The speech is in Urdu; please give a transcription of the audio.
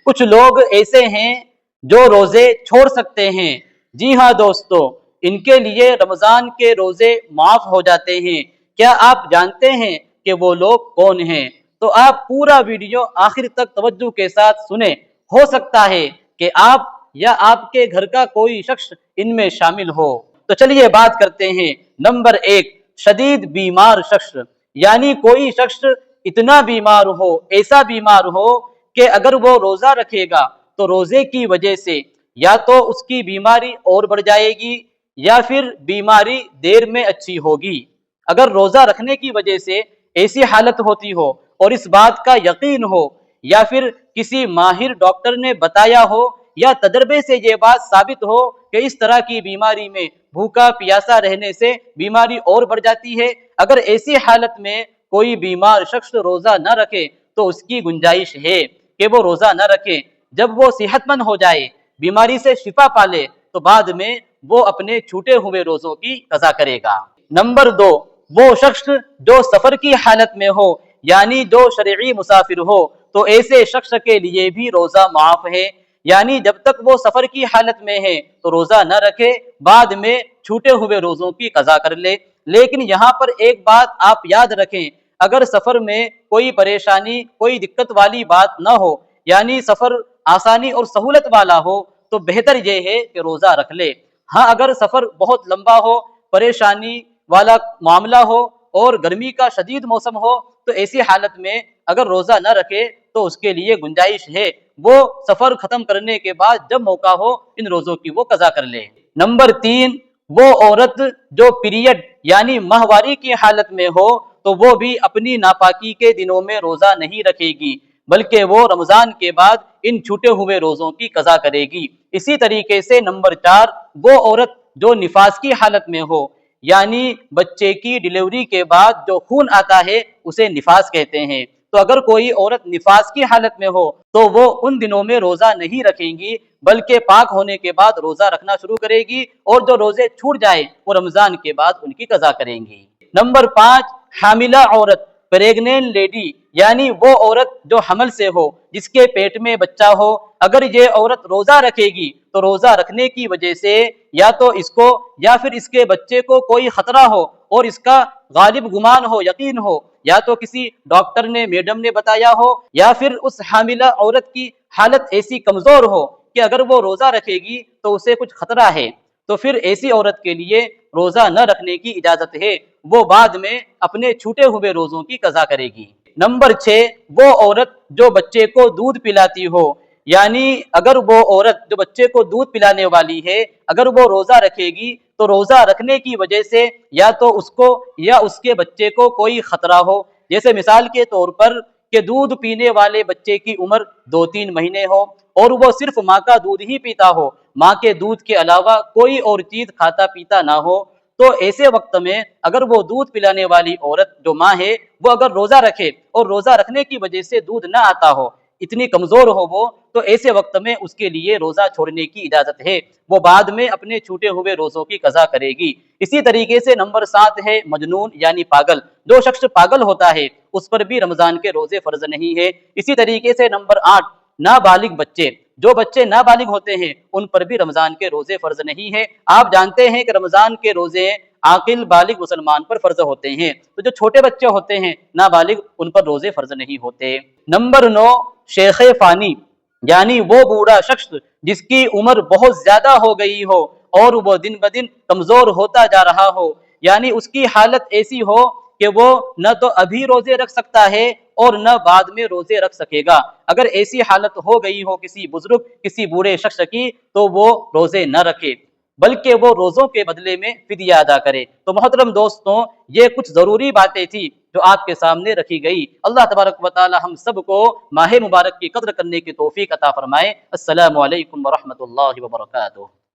کچھ لوگ ایسے ہیں جو روزے چھوڑ سکتے ہیں۔ جی ہاں دوستو، ان کے لیے رمضان کے روزے معاف ہو جاتے ہیں۔ کیا آپ جانتے ہیں کہ وہ لوگ کون ہیں؟ تو آپ پورا ویڈیو آخر تک توجہ کے ساتھ سنیں، ہو سکتا ہے کہ آپ یا آپ کے گھر کا کوئی شخص ان میں شامل ہو۔ تو چلیے بات کرتے ہیں۔ نمبر 1، شدید بیمار شخص، یعنی کوئی شخص اتنا بیمار ہو، ایسا بیمار ہو کہ اگر وہ روزہ رکھے گا تو روزے کی وجہ سے یا تو اس کی بیماری اور بڑھ جائے گی یا پھر بیماری دیر میں اچھی ہوگی۔ اگر روزہ رکھنے کی وجہ سے ایسی حالت ہوتی ہو اور اس بات کا یقین ہو یا پھر کسی ماہر ڈاکٹر نے بتایا ہو یا تجربے سے یہ بات ثابت ہو کہ اس طرح کی بیماری میں بھوکا پیاسا رہنے سے بیماری اور بڑھ جاتی ہے، اگر ایسی حالت میں کوئی بیمار شخص روزہ نہ رکھے تو اس کی گنجائش ہے کہ وہ روزہ نہ رکھے۔ جب وہ صحت مند ہو جائے، بیماری سے شفا پالے، تو بعد میں وہ اپنے چھوٹے ہوئے روزوں کی قضا کرے گا۔ نمبر 2، وہ شخص جو سفر کی حالت میں ہو، یعنی جو شرعی مسافر ہو، تو ایسے شخص کے لیے بھی روزہ معاف ہے، یعنی جب تک وہ سفر کی حالت میں ہے تو روزہ نہ رکھے، بعد میں چھوٹے ہوئے روزوں کی قضا کر لے۔ لیکن یہاں پر ایک بات آپ یاد رکھیں، اگر سفر میں کوئی پریشانی، کوئی دقت والی بات نہ ہو، یعنی سفر آسانی اور سہولت والا ہو، تو بہتر یہ ہے کہ روزہ رکھ لے۔ ہاں اگر سفر بہت لمبا ہو، پریشانی والا معاملہ ہو اور گرمی کا شدید موسم ہو، تو ایسی حالت میں اگر روزہ نہ رکھے تو اس کے لیے گنجائش ہے، وہ سفر ختم کرنے کے بعد جب موقع ہو ان روزوں کی وہ قضا کر لے۔ نمبر 3، وہ عورت جو پیریڈ یعنی ماہواری کی حالت میں ہو تو وہ بھی اپنی ناپاکی کے دنوں میں روزہ نہیں رکھے گی، بلکہ وہ رمضان کے بعد ان چھوٹے ہوئے روزوں کی قضا کرے گی۔ اسی طریقے سے نمبر 4، وہ عورت جو نفاس کی حالت میں ہو، یعنی بچے کی ڈیلیوری کے بعد جو خون آتا ہے اسے نفاس کہتے ہیں، تو اگر کوئی عورت نفاس کی حالت میں ہو تو وہ ان دنوں میں روزہ نہیں رکھیں گی، بلکہ پاک ہونے کے بعد روزہ رکھنا شروع کرے گی، اور جو روزے چھوٹ جائے وہ رمضان کے بعد ان کی قضا کریں گی۔ نمبر 5، حاملہ عورت، پریگنینٹ لیڈی، یعنی وہ عورت جو حمل سے ہو، جس کے پیٹ میں بچہ ہو، اگر یہ عورت روزہ رکھے گی تو روزہ رکھنے کی وجہ سے یا تو اس کو یا پھر اس کے بچے کو کوئی خطرہ ہو اور اس کا غالب گمان ہو، یقین ہو، یا تو کسی ڈاکٹر نے، میڈم نے بتایا ہو، یا پھر اس حاملہ عورت کی حالت ایسی کمزور ہو کہ اگر وہ روزہ رکھے گی تو اسے کچھ خطرہ ہے، تو پھر ایسی عورت کے لیے روزہ نہ رکھنے کی اجازت ہے، وہ بعد میں اپنے چھوٹے ہوئے روزوں کی قضا کرے گی۔ نمبر 6، وہ عورت جو بچے کو دودھ پلاتی ہو، یعنی اگر وہ عورت جو بچے کو دودھ پلانے والی ہے، اگر وہ روزہ رکھے گی تو روزہ رکھنے کی وجہ سے یا تو اس کو یا اس کے بچے کو کوئی خطرہ ہو، جیسے مثال کے طور پر کہ دودھ پینے والے بچے کی عمر 2-3 مہینے ہو اور وہ صرف ماں کا دودھ ہی پیتا ہو، ماں کے دودھ کے علاوہ کوئی اور چیز کھاتا پیتا نہ ہو، تو ایسے وقت میں اگر وہ دودھ پلانے والی عورت جو ماں ہے وہ اگر روزہ رکھے اور روزہ رکھنے کی وجہ سے دودھ نہ آتا ہو، اتنی کمزور ہو وہ، تو ایسے وقت میں اس کے لیے روزہ چھوڑنے کی اجازت ہے، وہ بعد میں اپنے چھوٹے ہوئے روزوں کی قضا کرے گی۔ اسی طریقے سے نمبر 7 ہے مجنون یعنی پاگل، جو شخص پاگل ہوتا ہے اس پر بھی رمضان کے روزے فرض نہیں ہے۔ اسی طریقے سے نمبر 8، نابالغ بچے، جو بچے نابالغ ہوتے ہیں ان پر بھی رمضان کے روزے فرض نہیں ہے۔ آپ جانتے ہیں کہ رمضان کے روزے عاقل بالغ مسلمان پر فرض ہوتے ہیں، تو جو چھوٹے بچے ہوتے ہیں نابالغ ان پر روزے فرض نہیں ہوتے۔ نمبر 9، شیخ فانی، یعنی وہ بوڑھا شخص جس کی عمر بہت زیادہ ہو گئی ہو اور وہ دن بدن کمزور ہوتا جا رہا ہو، یعنی اس کی حالت ایسی ہو کہ وہ نہ تو ابھی روزے رکھ سکتا ہے اور نہ بعد میں روزے رکھ سکے گا، اگر ایسی حالت ہو گئی ہو کسی بزرگ، کسی بوڑھے شخص کی، تو وہ روزے نہ رکھے بلکہ وہ روزوں کے بدلے میں فدیہ ادا کرے۔ تو محترم دوستوں، یہ کچھ ضروری باتیں تھی جو آپ کے سامنے رکھی گئی۔ اللہ تبارک و تعالی ہم سب کو ماہ مبارک کی قدر کرنے کی توفیق عطا فرمائے۔ السلام علیکم ورحمۃ اللہ وبرکاتہ۔